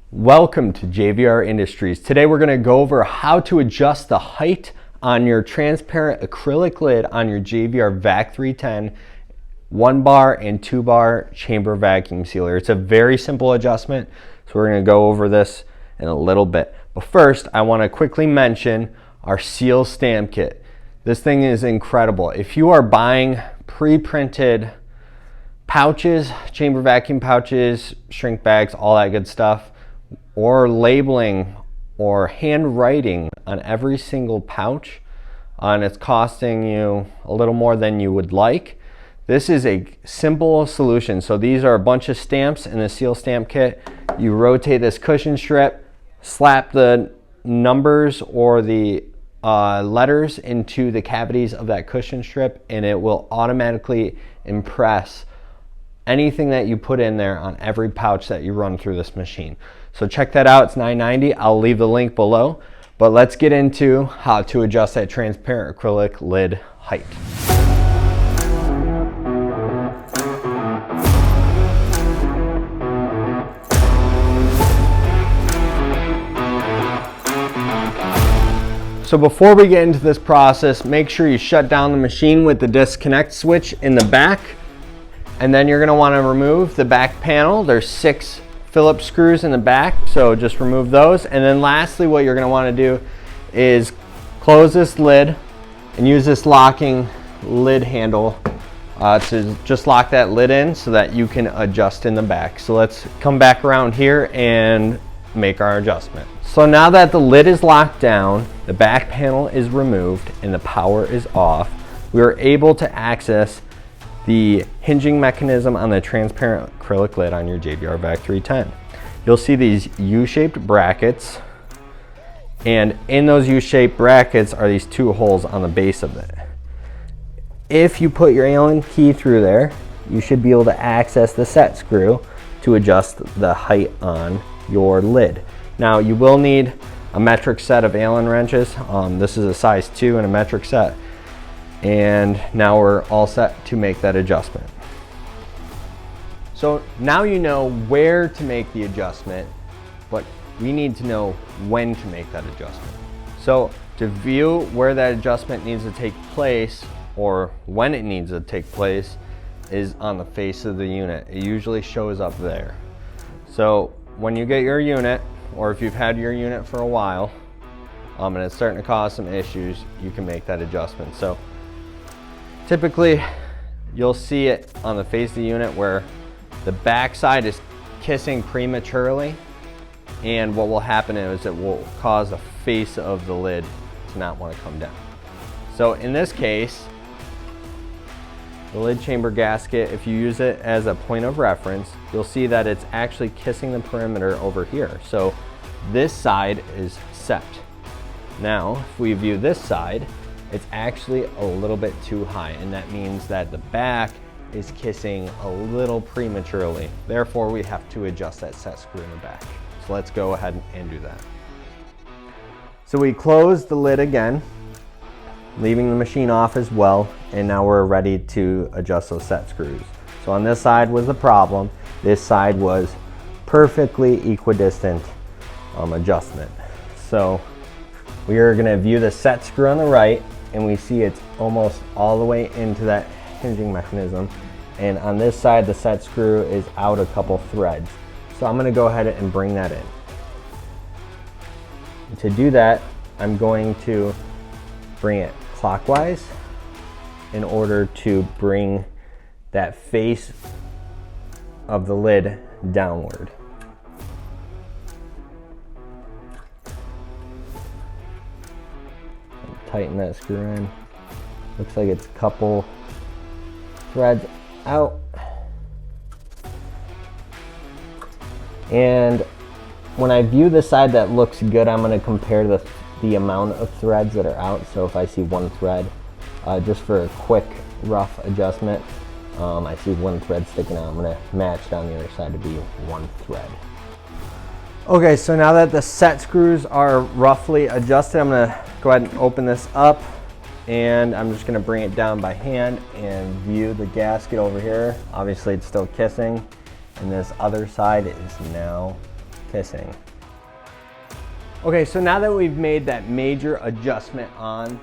Welcome to JVR Industries. Today we're going to go over how to adjust the height on your transparent acrylic lid on your JVR Vac310 1-bar and 2-bar chamber vacuum sealer. It's a very simple adjustment, so we're going to go over this in a little bit. But first, I want to quickly mention our seal stamp kit. This thing is incredible. If you are buying pre-printed pouches, chamber vacuum pouches, shrink bags, all that good stuff, or labeling or handwriting on every single pouch, and it's costing you a little more than you would like, this is a simple solution. So these are a bunch of stamps in the seal stamp kit. You rotate this cushion strip, slap the numbers or the letters into the cavities of that cushion strip, and it will automatically impress anything that you put in there on every pouch that you run through this machine. So check that out, it's $9.90. I'll leave the link below, but let's get into how to adjust that transparent acrylic lid height. So before we get into this process, make sure you shut down the machine with the disconnect switch in the back. And then you're going to want to remove the back panel. There's 6 Phillips screws in the back, so just remove those. And then lastly, what you're going to want to do is close this lid and use this locking lid handle to just lock that lid in so that you can adjust in the back. So let's come back around here and make our adjustment. So now that the lid is locked down, the back panel is removed, and the power is off, we are able to access the hinging mechanism on the transparent acrylic lid on your JVR Vac310. You'll see these U-shaped brackets, and in those U-shaped brackets are these 2 holes on the base of it. If you put your Allen key through there, you should be able to access the set screw to adjust the height on your lid. Now you will need a metric set of Allen wrenches. This is a size 2 and a metric set. And now we're all set to make that adjustment. So now you know where to make the adjustment, but we need to know when to make that adjustment. So to view where that adjustment needs to take place, or when it needs to take place, is on the face of the unit. It usually shows up there. So when you get your unit, or if you've had your unit for a while, and it's starting to cause some issues, you can make that adjustment. So typically, you'll see it on the face of the unit where the back side is kissing prematurely, and what will happen is it will cause the face of the lid to not want to come down. So in this case, the lid chamber gasket, if you use it as a point of reference, you'll see that it's actually kissing the perimeter over here. So this side is set. Now, if we view this side, it's actually a little bit too high, and that means that the back is kissing a little prematurely. Therefore, we have to adjust that set screw in the back. So let's go ahead and do that. So we close the lid again, leaving the machine off as well, and now we're ready to adjust those set screws. So on this side was the problem. This side was perfectly equidistant adjustment. So we are going to view the set screw on the right, and we see it's almost all the way into that hinging mechanism, and on this side the set screw is out a couple threads. So I'm going to go ahead and bring that in. To do that, I'm going to bring it clockwise in order to bring that face of the lid downward. Tighten that screw in. Looks like it's a couple threads out. And when I view the side that looks good, I'm going to compare the amount of threads that are out. So if I see 1 thread, just for a quick rough adjustment, I see 1 thread sticking out. I'm going to match it on the other side to be 1 thread. Okay, so now that the set screws are roughly adjusted, I'm going to go ahead and open this up, and I'm just going to bring it down by hand and view the gasket over here. Obviously it's still kissing, and this other side is now kissing. Okay, so now that we've made that major adjustment on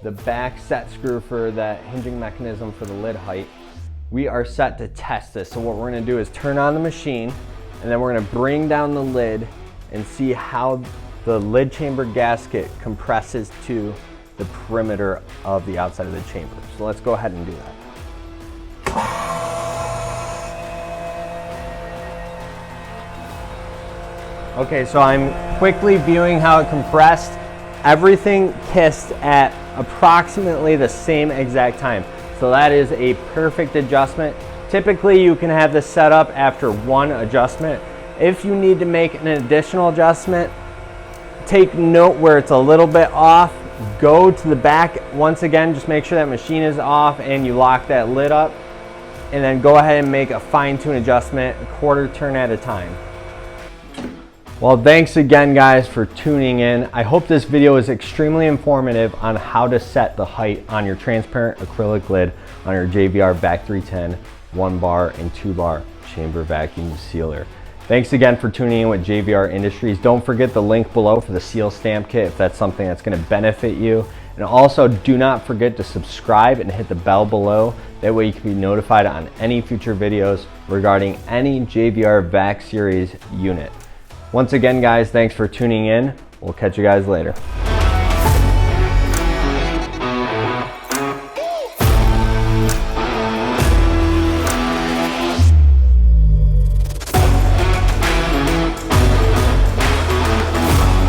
the back set screw for that hinging mechanism for the lid height, we are set to test this. So what we're gonna do is turn on the machine, and then we're gonna bring down the lid and see how the lid chamber gasket compresses to the perimeter of the outside of the chamber. So let's go ahead and do that. Okay, so I'm quickly viewing how it compressed. Everything kissed at approximately the same exact time. So that is a perfect adjustment. Typically you can have this set up after one adjustment. If you need to make an additional adjustment, take note where it's a little bit off. Go to the back once again, just make sure that machine is off and you lock that lid up, and then go ahead and make a fine-tune adjustment, a quarter turn at a time. Well, thanks again guys for tuning in. I hope this video is extremely informative on how to set the height on your transparent acrylic lid on your JVR Vac310 1-bar and 2-bar chamber vacuum sealer. Thanks again for tuning in with JVR Industries. Don't forget the link below for the seal stamp kit if that's something that's going to benefit you. And also do not forget to subscribe and hit the bell below. That way you can be notified on any future videos regarding any JVR VacSeries unit. Once again guys, thanks for tuning in. We'll catch you guys later.